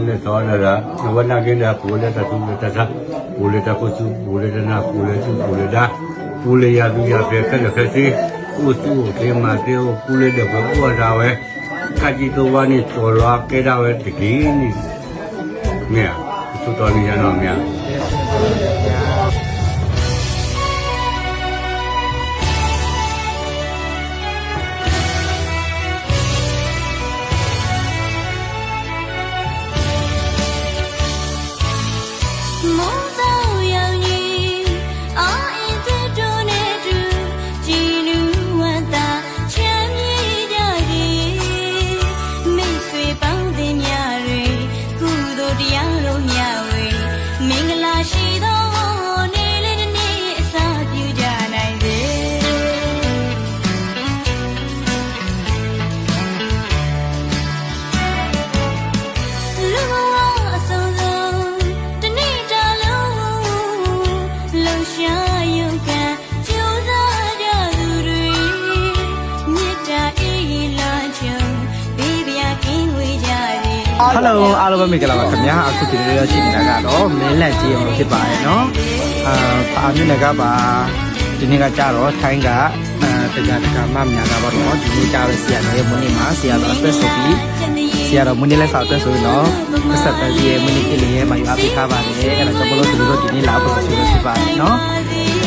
le sola wana kenda pule ta tu ta sa pule ta ko su pule ta na pule su pule da pule ya du ya pe ka ka si u su ke ma te o pule de ko wa da we ka ji to wa ni to la ke da we ti ki ni mea su to ni ya no mea Hello အားလုံးပဲမင်္ဂလာပါခင်ဗျာအခုဒီလိုရရှိနေတာကတော့မင်းလက်ကြီးအောင်ဖြစ်ပါတယ်နော်ပါမြင့်လည်းကပါဒီနေ့ကကြတော့ထိုင်းကတရားတက္ကမများကပါတော့ဒီနေ့ကြတော့ဆရာရဲ့မွေးနေ့မှာဆရာတော်အတွက်ဆိုပြီးဆရာတော်မွေးနေ့လက်ဆောင်အတွက်ဆိုရင်တော့ပတ်သက်တဲ့ရဲ့မွေးနေ့ကလေးရဲ့မှာယူအားပေးထားပါတယ်အဲ့ဒါကြောင့်မလို့ဒီလိုဒီနေ့လာဖို့ဆိုလို့ဖြစ်ပါတယ်နော်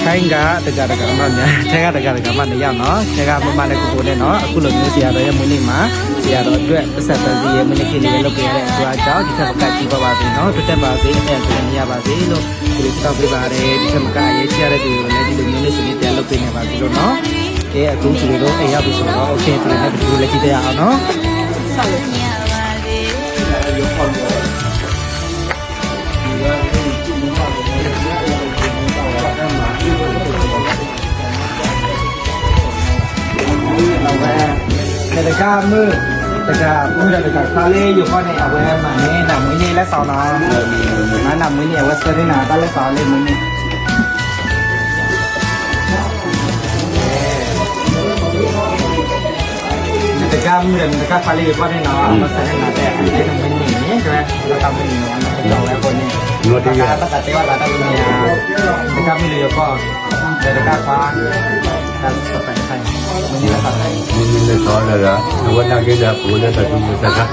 ထိုင်းကတရားတက္ကမများထိုင်းကတရားတက္ကမနေရနော်ဆရာကမမလည်းကိုကိုနဲ့နော်အခုလိုမျိုးဆရာတော်ရဲ့မွေးနေ့မှာဆရာတော်အတွက်ပတ်သက်တဲ့ရဲ့မွေးနေ့ကလေးလုပ်ပေးရတဲ့အတွက်ကြောင့်ဒီထက်ကကြည့်ပါပါစေနော်တွေ့တက်ပါစေအဲ့ဒါဆိုရင်ရပါစေလို့ဒီလိုတောက်ပေးပါတယ်ဒီထက်ကရေးချရတဲ့သူတွေလည်းဒီလိုမျိုးလေးစနေပြန်လုပ်ပေးနေပါပြီလို့နော်ကဲအခုဒီလိုတော့အိမ်ရောက်ပြီဆိုတော့โอเคဒီနေ့ဒီလိုလည်းကြည့်ရအောင်နော်ဆောက်ရပါစေတကားมือတကားဦးရတကားခါလေးอยู่ข้อในအဝဲမှာနေနမွေးနေ့လက်ဆောင်တော့နမွေးနေ့ဝတ်စရနာတလက်ဆောင်လေးမွေးနေ့တကားมือတကားခါလေးอยู่ข้อในနော်ဝတ်စရနာတဲ့အဲ့ဒီမွေးနေ့เนี่ยကျွန်တော်တော့မွေးနေ့တော့ဝဲပေါ်နေနော်တေးရတာတေးလာတာမင်းတကားมืออยู่ข้อတကားခါthat's what I think le sola wana kenda pule ta tu ta sa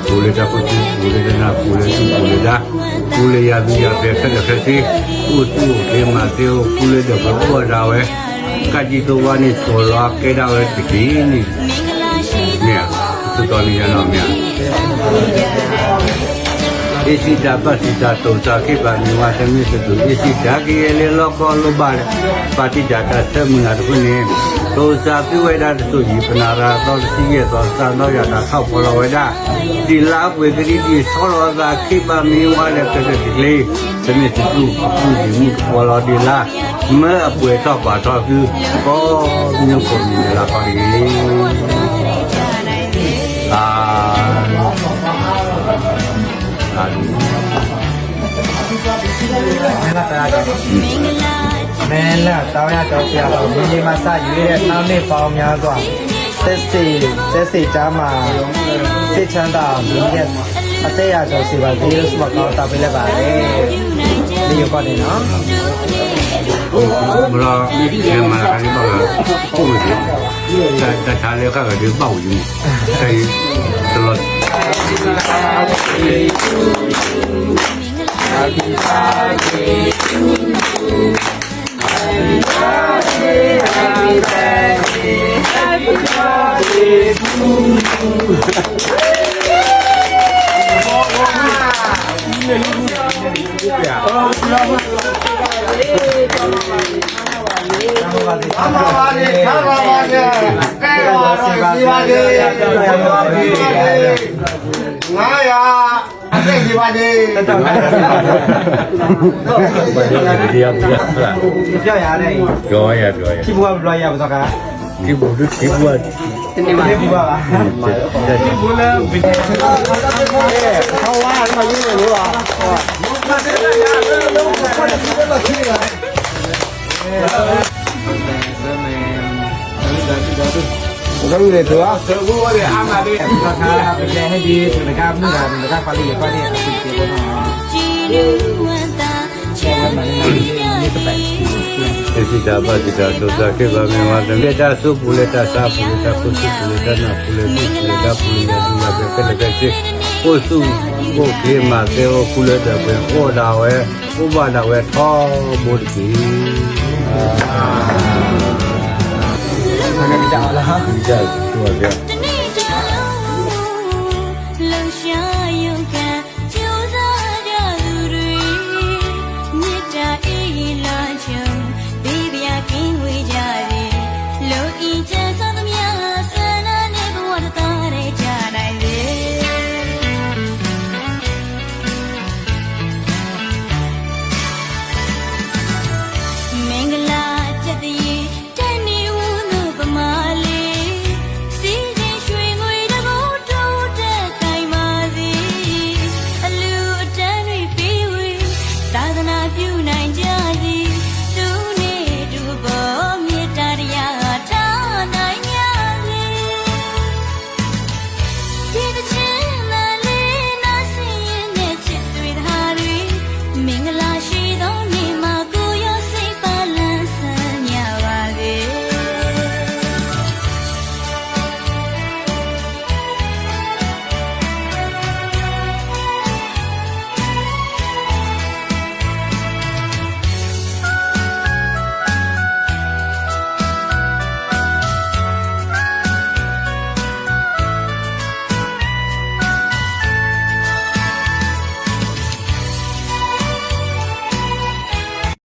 pule ta ko su pule ta na pule su pule da pule ya du ya pe ka ka si u su ke ma te o pule de ko wa da we ka ji to wa ni to la ke da we ti ki ni mea su to ni ya no mea isi da pa si da to sa ke ba ni wa te mi se tu isi da ke le lo ko lo ba pa ti da ta se mu na tu ni to sa pi we da tu yi pa na ra to si ye to sa no ya da khau ko lo we da ti la we kri di so lo da ke ba mi wa le ke ke le se mi tu tu di mu ko lo di la me a pue to ba to ku ko nyu ko ni la ko niမင်းလာတောင်းရတော့ဆရာတော်ဒီနေ့မှစရွေးတဲ့နောက်နေ့ပေါင်းများစွာသက်စေချမ်းမှာစိတ်ချမ်းသာမြင့်တဲ့အသက်ရကျော်စီပါဒီလိုစမကောင်းတာပေးလိုက်ပါလေဒီရောပါတယ်နော်မလားဒီမှာကလည်းပါကိုကြီးတခြားလည်းကလည်းပေါ့ယူတယ်တော်တော် Happy birthday to you. Happy birthday, happy birthday, happy birthday to Happy birthday ပြောရတယ်ပြောရခိဘူကဘယ်လိုရပါတော့ကခိဘူဒီမှာခိဘူပါခိဘူလည်းဘယ်ဟောလာမရင်းနေလို့ပါမစရရလုံးဝပတ်ပြီးတော့ခိရဆမန်ဒါ ဘယ်လိုလဲတော့ ဆိုဘူးလေအမလေး ราคาเป็นแรงให้ดีถึงราคาเมื่อราคาปารีสก็เนี่ยสิบเจ็ดบาทแค่ว่ามันนี่ก็แปด စီတာပါစီတာဒုစာခေပါမေဝတမေတာစုပူလေတာစာပူလေတာပုစုပူလေတာနာပူလေပူလေတာပူလေဒူနာပဲကလည်းတဲ့ပုစုကိုခေမာကေကိုပူလေတဲ့ပဲဩဒါဝဲဥပဒါဝဲထောဘုဒ္ဓီ มันก็จะเอาละ ဒီကြဆိုတော့